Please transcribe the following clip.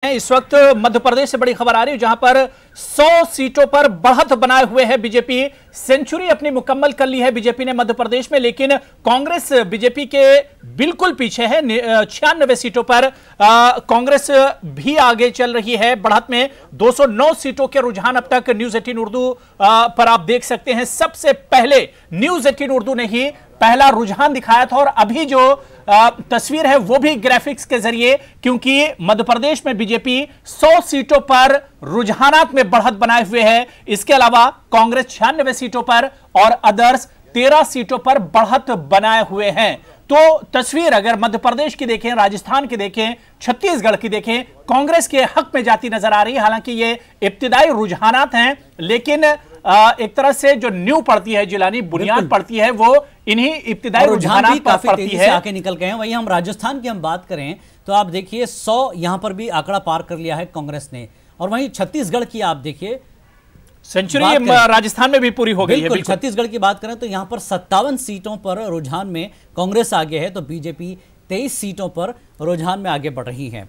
इस वक्त मध्य प्रदेश से बड़ी खबर आ रही है जहां पर 100 सीटों पर बढ़त बनाए हुए है बीजेपी। सेंचुरी अपनी मुकम्मल कर ली है बीजेपी ने मध्य प्रदेश में, लेकिन कांग्रेस बीजेपी के बिल्कुल पीछे है। 96 सीटों पर कांग्रेस भी आगे चल रही है बढ़त में। 209 सीटों के रुझान अब तक न्यूज 18 उर्दू पर आप देख सकते हैं। सबसे पहले न्यूज 18 उर्दू ने ही पहला रुझान दिखाया था और अभी जो तस्वीर है वो भी ग्राफिक्स के जरिए, क्योंकि मध्य प्रदेश में बीजेपी 100 सीटों पर रुझानात में बढ़त बनाए हुए है। इसके अलावा कांग्रेस 96 सीटों पर और अदर्स 13 सीटों पर बढ़त बनाए हुए हैं। तो तस्वीर अगर मध्य प्रदेश की देखें, राजस्थान की देखें, छत्तीसगढ़ की देखें, कांग्रेस के हक में जाती नजर आ रही है। हालांकि ये इब्तिदाई रुझानात हैं, लेकिन एक तरह से जो नींव पड़ती है, जिलानी बुनियाद पड़ती है, वो इन्हीं इब्तिदाई रुझानात पर पड़ती है। आके निकल गए हैं। वहीं हम राजस्थान की हम बात करें तो आप देखिए 100 यहां पर भी आंकड़ा पार कर लिया है कांग्रेस ने। और वहीं छत्तीसगढ़ की आप देखिए सेंचुरी राजस्थान में भी पूरी हो गई है। छत्तीसगढ़ की बात करें तो यहां पर 57 सीटों पर रुझान में कांग्रेस आगे है, तो बीजेपी 23 सीटों पर रुझान में आगे बढ़ रही है।